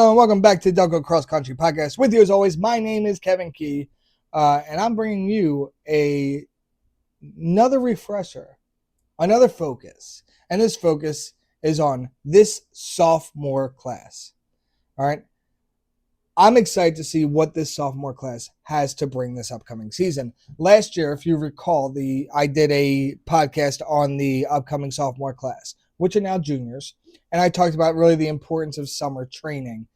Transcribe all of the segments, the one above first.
And welcome back to Delco Cross Country Podcast. With you as always, my name is Kevin Key, and I'm bringing you another refresher, another focus, and this focus is on this sophomore class. All right, I'm excited to see what this sophomore class has to bring this upcoming season. Last year, if you recall, I did a podcast on the upcoming sophomore class, which are now juniors, and I talked about really the importance of summer training,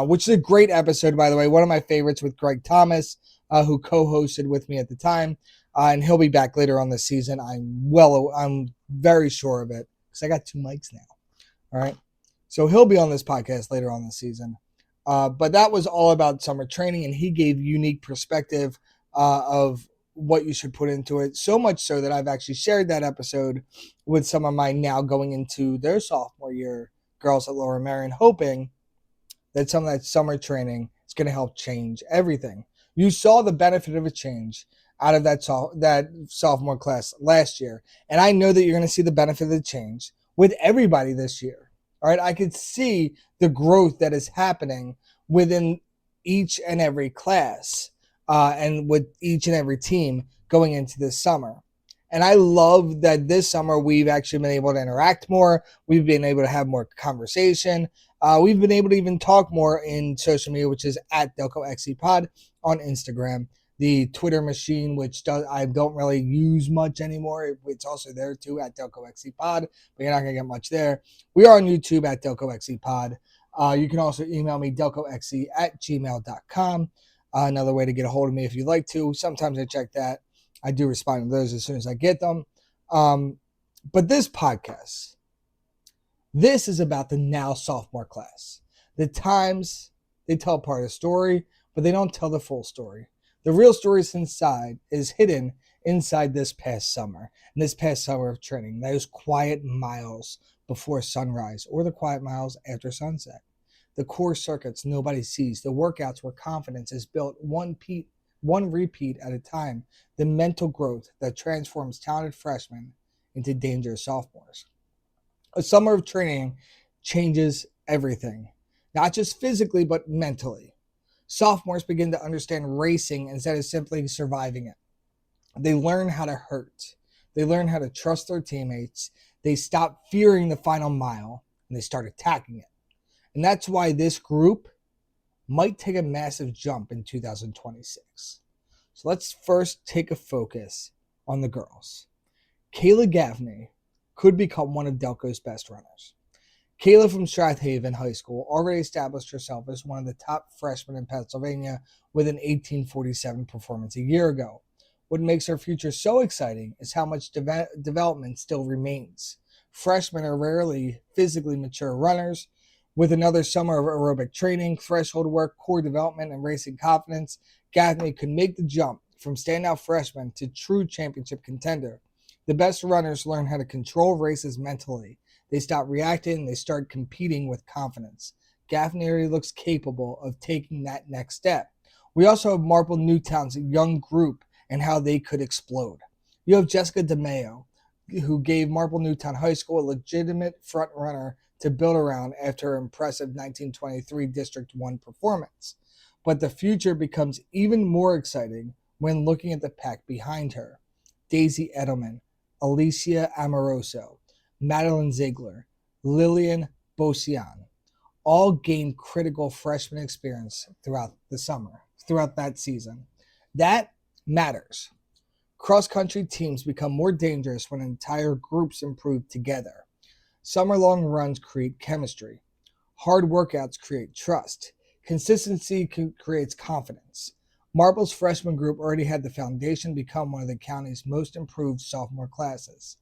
which is a great episode, by the way, one of my favorites with Greg Thomas, who co-hosted with me at the time, and he'll be back later on this season. I'm very sure of it because I got 2 mics now. All right, so he'll be on this podcast later on this season. But that was all about summer training, and he gave unique perspective of what you should put into it, so much so that I've actually shared that episode with some of my now going into their sophomore year girls at Lower Merion, hoping that some of that summer training is going to help change everything. You saw the benefit of a change out of that sophomore class last year, and I know that you're going to see the benefit of the change with everybody this year. All right, I could see the growth that is happening within each and every class and with each and every team going into this summer. And I love that this summer we've actually been able to interact more. We've been able to have more conversation. We've been able to even talk more in social media, which is at Delco XC Pod on Instagram. The Twitter machine, which I don't really use much anymore. It's also there too at Delco XC Pod, but you're not going to get much there. We are on YouTube at Delco XC Pod. You can also email me, delcoxc@gmail.com. Another way to get a hold of me if you'd like to. Sometimes I check that. I do respond to those as soon as I get them. But this podcast, this is about the now sophomore class. The times they tell part of the story, but they don't tell the full story. The real story is hidden inside this past summer, and this past summer of training, those quiet miles before sunrise or the quiet miles after sunset. The core circuits nobody sees, the workouts where confidence is built one repeat at a time, the mental growth that transforms talented freshmen into dangerous sophomores. A summer of training changes everything, not just physically, but mentally. Sophomores begin to understand racing instead of simply surviving it. They learn how to hurt. They learn how to trust their teammates. They stop fearing the final mile, and they start attacking it. And that's why this group might take a massive jump in 2026. So let's first take a focus on the girls. Cayla Gaffney could become one of Delco's best runners. Cayla from Strath Haven High School already established herself as one of the top freshmen in Pennsylvania with an 1847 performance a year ago. What makes her future so exciting is how much development still remains. Freshmen are rarely physically mature runners. With another summer of aerobic training, threshold work, core development, and racing confidence, Gaffney could make the jump from standout freshman to true championship contender. The best runners learn how to control races mentally. They stop reacting and they start competing with confidence. Gaffney already looks capable of taking that next step. We also have Marple Newtown's young group and how they could explode. You have Jessica DeMaio, who gave Marple Newtown High School a legitimate front runner to build around after her impressive 1923 District 1 performance. But the future becomes even more exciting when looking at the pack behind her. Daisy Edelman, Alicia Amoroso, Madeline Ziegler, Lillian Bosian, all gained critical freshman experience throughout that season. That matters. Cross-country teams become more dangerous when entire groups improve together. Summer-long runs create chemistry. Hard workouts create trust. Consistency creates confidence. Marple's freshman group already had the foundation to become one of the county's most improved sophomore classes.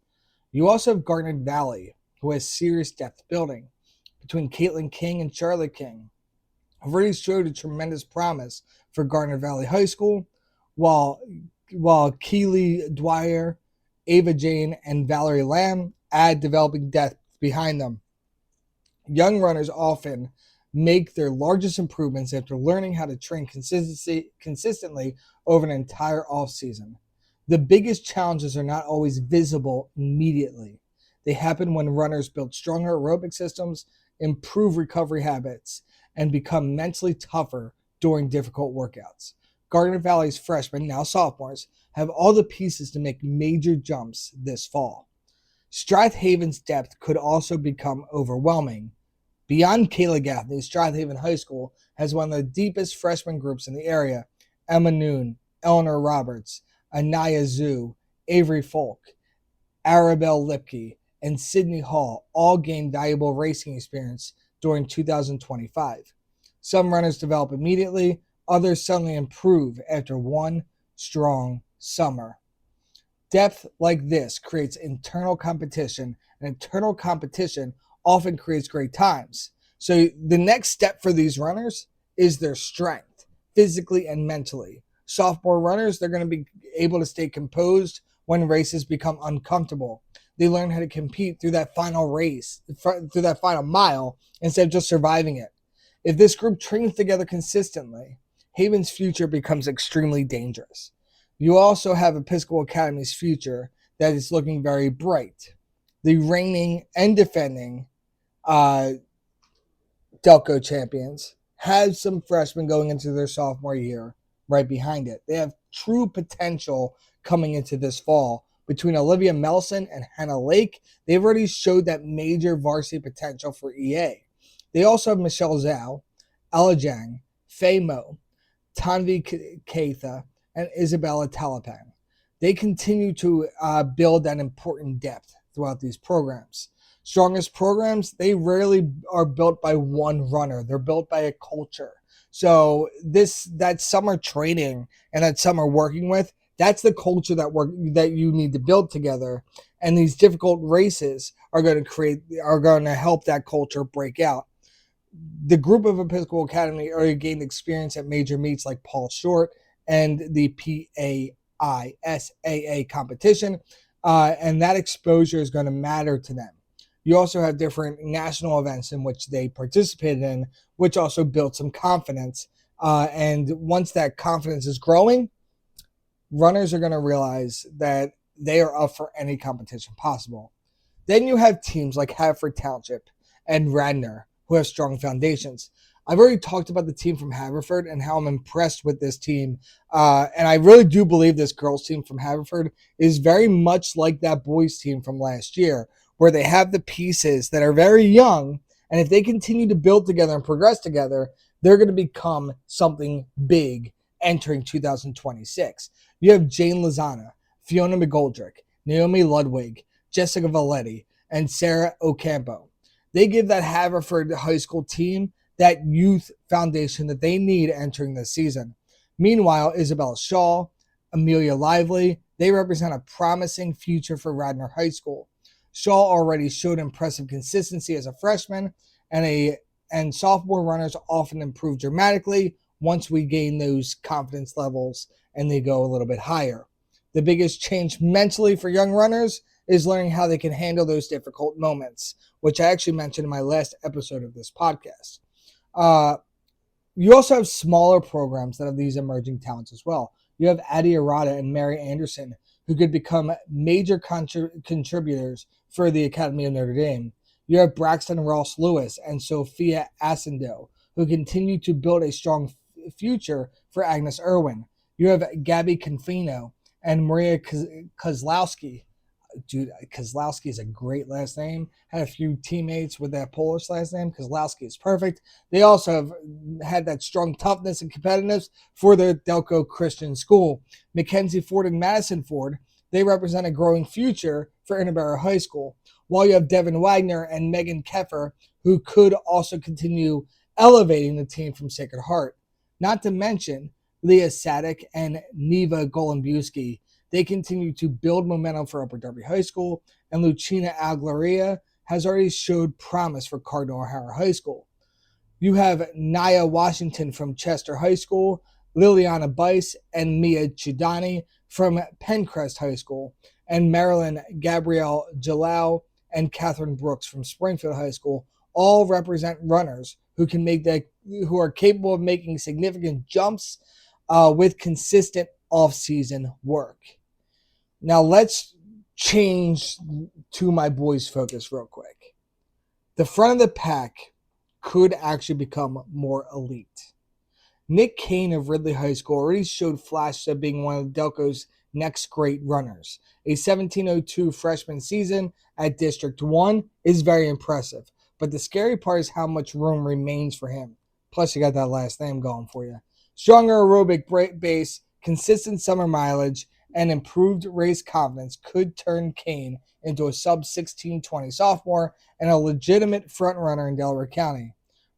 You also have Garnet Valley, who has serious depth building. Between Caitlin King and Charlotte King, have already showed a tremendous promise for Garnet Valley High School, while Keely Dwyer, Ava Jane, and Valerie Lamb add developing depth behind them. Young runners often make their largest improvements after learning how to train consistently over an entire offseason. The biggest challenges are not always visible immediately. They happen when runners build stronger aerobic systems, improve recovery habits, and become mentally tougher during difficult workouts. Garnet Valley's freshmen, now sophomores, have all the pieces to make major jumps this fall. Strath Haven's depth could also become overwhelming. Beyond Cayla Gaffney, Strath Haven High School has one of the deepest freshman groups in the area. Emma Noon, Eleanor Roberts, Anaya Zhu, Avery Folk, Arabelle Lipke, and Sydney Hall all gained valuable racing experience during 2025. Some runners develop immediately, others suddenly improve after one strong summer. Depth like this creates internal competition, and internal competition often creates great times. So the next step for these runners is their strength, physically and mentally. Sophomore runners, they're going to be able to stay composed when races become uncomfortable. They learn how to compete through that final race, through that final mile, instead of just surviving it. If this group trains together consistently, Haven's future becomes extremely dangerous. You also have Episcopal Academy's future that is looking very bright. The reigning and defending Delco champions have some freshmen going into their sophomore year right behind it. They have true potential coming into this fall. Between Olivia Melson and Hannah Lake, they've already showed that major varsity potential for EA. They also have Michelle Zhao, Ella Jang, Faye Mo, Tanvi Katha, and Isabella Talapan. They continue to build that important depth throughout these programs. Strongest programs, they rarely are built by one runner. They're built by a culture. So that summer training and that summer working with, that's the culture that you need to build together. And these difficult races are going to help that culture break out. The group of Episcopal Academy already gained experience at major meets like Paul Short and the PAISAA competition, and that exposure is going to matter to them. You also have different national events in which they participated in, which also built some confidence. And once that confidence is growing, runners are going to realize that they are up for any competition possible. Then you have teams like Haverford Township and Radnor who have strong foundations. I've already talked about the team from Haverford and how I'm impressed with this team. And I really do believe this girls team from Haverford is very much like that boys team from last year, where they have the pieces that are very young. And if they continue to build together and progress together, they're going to become something big entering 2026. You have Jane Lozana, Fiona McGoldrick, Naomi Ludwig, Jessica Valetti, and Sarah Ocampo. They give that Haverford High School team that youth foundation that they need entering this season. Meanwhile, Isabella Shaw, Amelia Lively, they represent a promising future for Radnor High School. Shaw already showed impressive consistency as a freshman, and sophomore runners often improve dramatically once we gain those confidence levels and they go a little bit higher. The biggest change mentally for young runners is learning how they can handle those difficult moments, which I actually mentioned in my last episode of this podcast. You also have smaller programs that have these emerging talents as well. You have Addie Arata and Mary Anderson, who could become major contributors for the Academy of Notre Dame. You have Braxton Ross Lewis and Sophia Asendo, who continue to build a strong future for Agnes Irwin. You have Gabby Confino and Maria Kozlowski. Dude, Kozlowski is a great last name. Had a few teammates with that Polish last name. Kozlowski is perfect. They also have had that strong toughness and competitiveness for the Delco Christian School. Mackenzie Ford and Madison Ford, they represent a growing future for Innisboro High School. While you have Devin Wagner and Megan Keffer, who could also continue elevating the team from Sacred Heart. Not to mention Leah Sadek and Neva Golombuski. They continue to build momentum for Upper Darby High School, and Lucina Aglaria has already showed promise for Cardinal O'Hara High School. You have Naya Washington from Chester High School, Liliana Bice and Mia Chidani from Penncrest High School, and Marilyn Gabrielle Jalal and Catherine Brooks from Springfield High School all represent runners who are capable of making significant jumps with consistent off-season work. Now let's change to my boys' focus real quick. the front of the pack could actually become more elite. Nick Kane of Ridley High School already showed flashes of being one of Delco's next great runners. A 1702 freshman season at District 1 is very impressive, but the scary part is how much room remains for him. Plus, you got that last name going for you. Stronger aerobic base, consistent summer mileage, and improved race confidence could turn Kane into a sub-1620 sophomore and a legitimate front runner in Delaware County.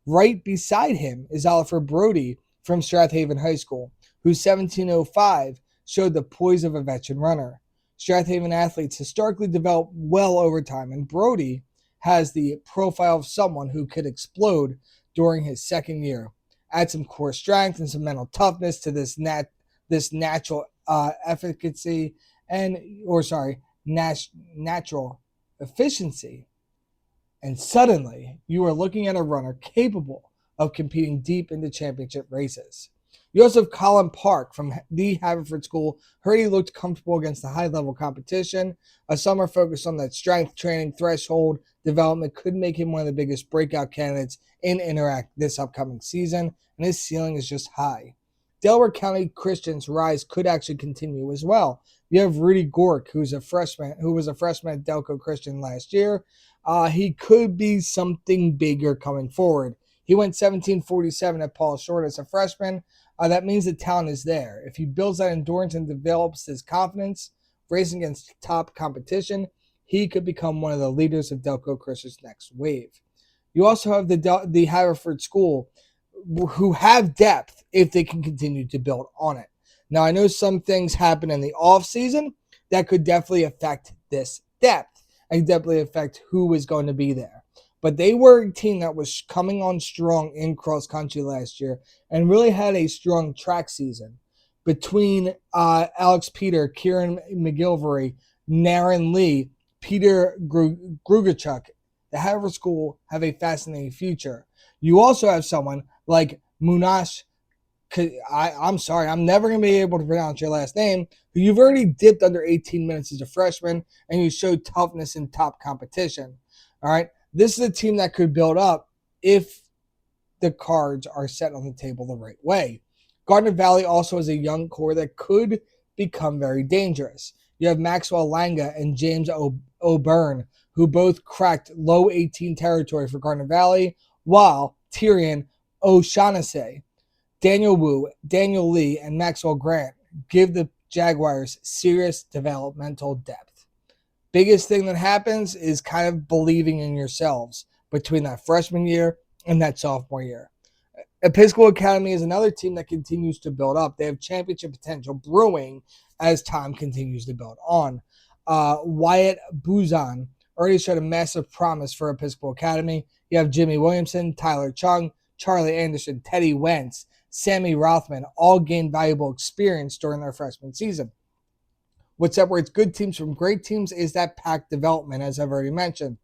Right beside him is Oliver Brody from Strath Haven High School, whose 1705 showed the poise of a veteran runner. Strath Haven athletes historically develop well over time, and Brody has the profile of someone who could explode during his second year. Add some core strength and some mental toughness to this natural efficacy natural efficiency, and suddenly you are looking at a runner capable of competing deep into championship races. You also have Colin Park from the Haverford School. Heard he looked comfortable against the high-level competition. A summer focus on that strength training threshold development could make him one of the biggest breakout candidates in Interact this upcoming season, and his ceiling is just high. Delaware County Christian's rise could actually continue as well. You have Rudy Goerke, who was a freshman at Delco Christian last year. He could be something bigger coming forward. He went 1747 at Paul Short as a freshman. That means the talent is there. If he builds that endurance and develops his confidence, racing against top competition, he could become one of the leaders of Delco Christian's next wave. You also have the Haverford School, who have depth if they can continue to build on it. Now, I know some things happen in the off season that could definitely affect this depth and definitely affect who is going to be there. But they were a team that was coming on strong in cross country last year and really had a strong track season. Between Alex Peter, Kieran McGilvery, Naren Lee, Peter Grugachuk, the Haverford School have a fascinating future. You also have someone like Munash, I'm sorry, I'm never going to be able to pronounce your last name, who you've already dipped under 18 minutes as a freshman, and you showed toughness in top competition. All right, this is a team that could build up if the cards are set on the table the right way. Garnet Valley also has a young core that could become very dangerous. You have Maxwell Langa and James O'Byrne, who both cracked low 18 territory for Garnet Valley, while Tyrion O'Shaughnessy, Daniel Wu, Daniel Lee, and Maxwell Grant give the Jaguars serious developmental depth. Biggest thing that happens is kind of believing in yourselves between that freshman year and that sophomore year. Episcopal Academy is another team that continues to build up. They have championship potential brewing as time continues to build on. Wyatt Buzan already showed a massive promise for Episcopal Academy. You have Jimmy Williamson, Tyler Chung, Charlie Anderson, Teddy Wentz, Sammy Rothman all gained valuable experience during their freshman season. What separates good teams from great teams is that pack development, as I've already mentioned.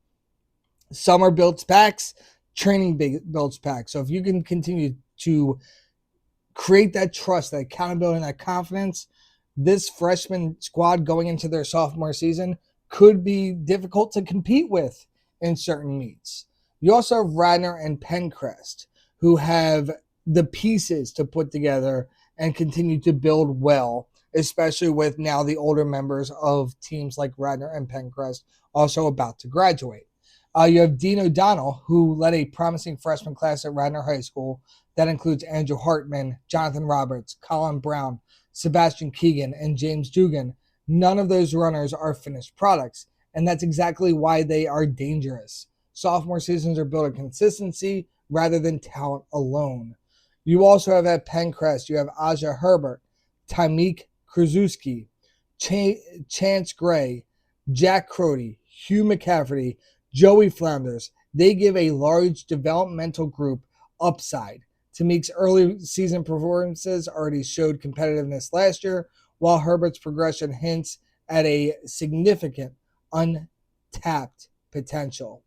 Summer builds packs, training builds packs. So if you can continue to create that trust, that accountability, and that confidence, this freshman squad going into their sophomore season could be difficult to compete with in certain meets. You also have Radnor and Penncrest, who have the pieces to put together and continue to build well, especially with now the older members of teams like Radnor and Penncrest also about to graduate. You have Dean O'Donnell, who led a promising freshman class at Radnor High School. That includes Andrew Hartman, Jonathan Roberts, Colin Brown, Sebastian Keegan, and James Dugan. None of those runners are finished products, and that's exactly why they are dangerous. Sophomore seasons are built on consistency rather than talent alone. You also have at Penncrest, you have Aja Herbert, Tamik Krasuski, Chance Gray, Jack Crody, Hugh McCafferty, Joey Flounders. They give a large developmental group upside. Tamik's early season performances already showed competitiveness last year, while Herbert's progression hints at a significant untapped potential.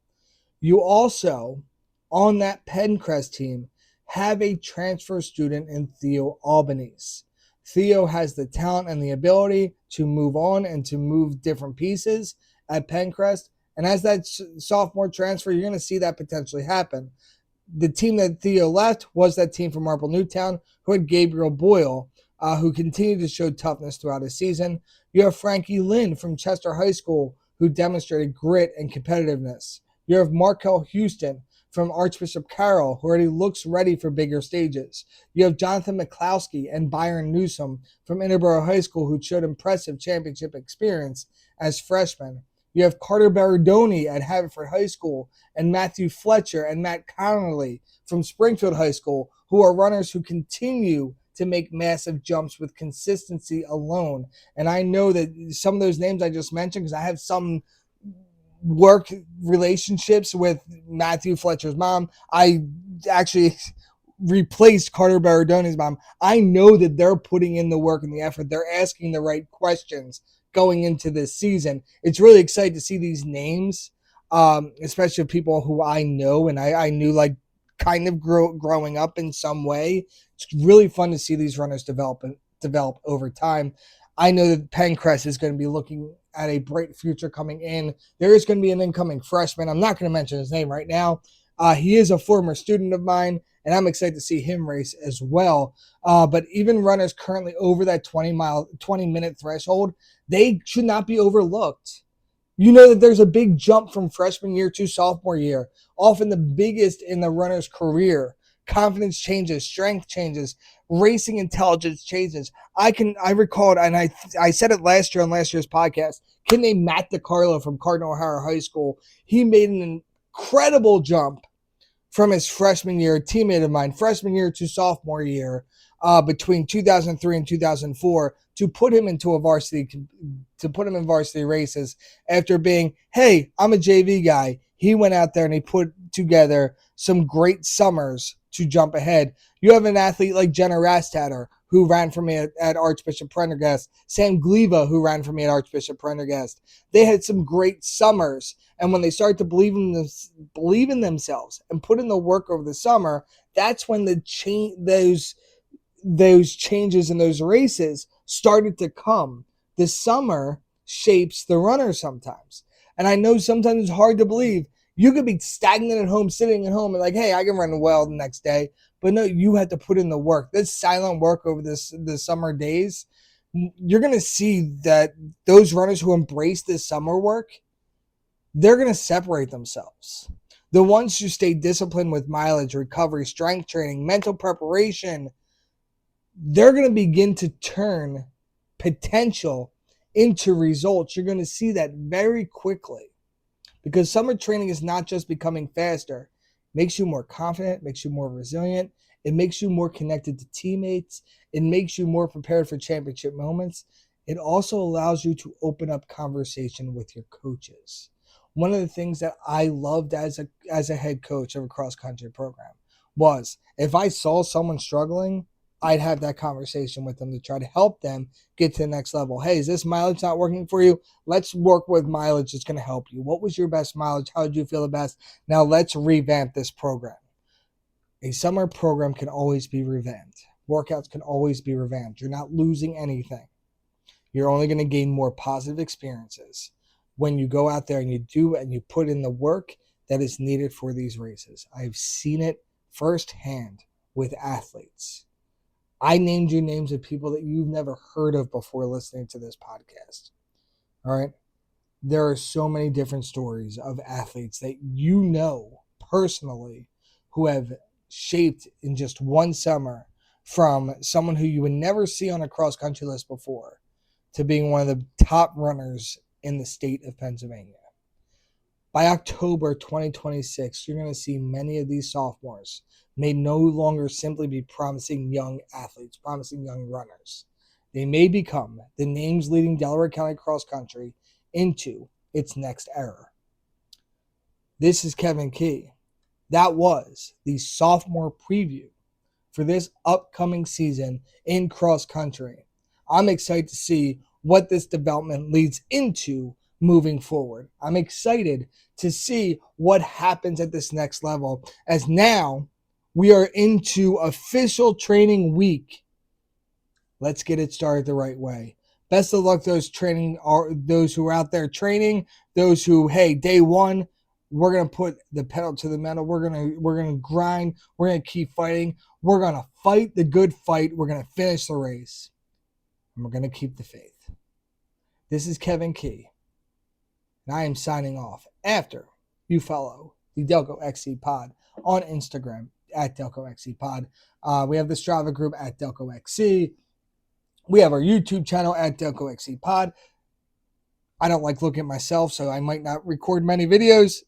You also, on that Penncrest team, have a transfer student in Theo Albanese. Theo has the talent and the ability to move on and to move different pieces at Penncrest, And as that sophomore transfer, you're going to see that potentially happen. The team that Theo left was that team from Marple Newtown who had Gabriel Boyle, who continued to show toughness throughout his season. You have Frankie Lynn from Chester High School, who demonstrated grit and competitiveness. You have Markel Houston from Archbishop Carroll, who already looks ready for bigger stages. You have Jonathan McCloskey and Byron Newsom from Interboro High School, who showed impressive championship experience as freshmen. You have Carter Baradoni at Haverford High School and Matthew Fletcher and Matt Connerly from Springfield High School, who are runners who continue to make massive jumps with consistency alone. And I know that some of those names I just mentioned, because I have some work relationships with Matthew Fletcher's mom. I actually replaced Carter Baradoni's mom. I know that they're putting in the work and the effort. They're asking the right questions going into this season. It's really exciting to see these names, especially people who I know and I knew like kind of growing up in some way. It's really fun to see these runners develop over time. I know that Penncrest is going to be looking at a bright future coming in. There is going to be an incoming freshman. I'm not going to mention his name right now. He is a former student of mine, and I'm excited to see him race as well. But even runners currently over that 20-minute threshold, they should not be overlooked. You know that there's a big jump from freshman year to sophomore year, often the biggest in the runner's career. Confidence changes, strength changes, racing intelligence changes. I recalled, and I said it last year on last year's podcast, kid named Matt DiCarlo from Cardinal O'Hara High School. He made an incredible jump from his freshman year, a teammate of mine, freshman year to sophomore year, between 2003 and 2004, to put him in varsity races after being, hey, I'm a JV guy. He went out there and he put together some great summers to jump ahead. You have an athlete like Jenna Rastatter, who ran for me at Archbishop Prendergast, Sam Gleva, who ran for me at Archbishop Prendergast. They had some great summers, and when they start to believe in themselves and put in the work over the summer, that's when those changes in those races started to come. The summer shapes the runner sometimes. And I know sometimes it's hard to believe. You could be stagnant at home, sitting at home, and like, hey, I can run well the next day. But no, you had to put in the work. This silent work over the summer days, you're going to see that those runners who embrace this summer work, they're going to separate themselves. The ones who stay disciplined with mileage, recovery, strength training, mental preparation, they're going to begin to turn potential into results. You're going to see that very quickly, because summer training is not just becoming faster. It makes you more confident, makes you more resilient. It makes you more connected to teammates. It makes you more prepared for championship moments. It also allows you to open up conversation with your coaches. One of the things that I loved as a head coach of a cross-country program was if I saw someone struggling, I'd have that conversation with them to try to help them get to the next level. Hey, is this mileage not working for you? Let's work with mileage that's going to help you. What was your best mileage? How did you feel the best? Now let's revamp this program. A summer program can always be revamped. Workouts can always be revamped. You're not losing anything. You're only going to gain more positive experiences when you go out there and you do and you put in the work that is needed for these races. I've seen it firsthand with athletes. I named you names of people that you've never heard of before listening to this podcast. All right? There are so many different stories of athletes that you know personally who have shaped in just one summer from someone who you would never see on a cross-country list before to being one of the top runners in the state of Pennsylvania. By October 2026, you're going to see many of these sophomores may no longer simply be promising young athletes, promising young runners. They may become the names leading Delaware County cross country into its next era. This is Kevin Key. That was the sophomore preview for this upcoming season in cross country. I'm excited to see what this development leads into moving forward. I'm excited to see what happens at this next level, as now we are into official training week. Let's get it started the right way. Best of luck those who are out there training, those who, hey, day one, we're gonna put the pedal to the metal. We're gonna grind. We're gonna keep fighting. We're gonna fight the good fight. We're gonna finish the race, and we're gonna keep the faith. This is Kevin Key, and I am signing off after you follow the Delco XC Pod on Instagram at Delco XC Pod. We have the Strava group at Delco XC. We have our YouTube channel at Delco XC Pod. I don't like looking at myself, so I might not record many videos.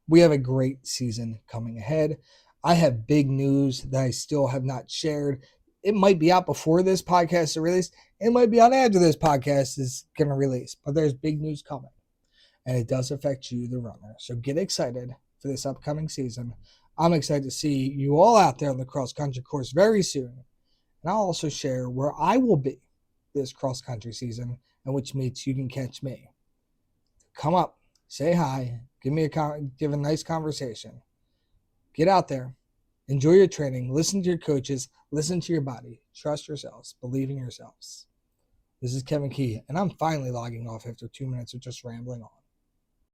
We have a great season coming ahead. I have big news that I still have not shared. It might be out before this podcast is released. It might be out after this podcast is going to release. But there's big news coming. And it does affect you, the runner. So get excited for this upcoming season. I'm excited to see you all out there on the cross-country course very soon. And I'll also share where I will be this cross-country season and which meets you can catch me. Come up, say hi, give a nice conversation. Get out there, enjoy your training, listen to your coaches, listen to your body, trust yourselves, believe in yourselves. This is Kevin Key, and I'm finally logging off after 2 minutes of just rambling on.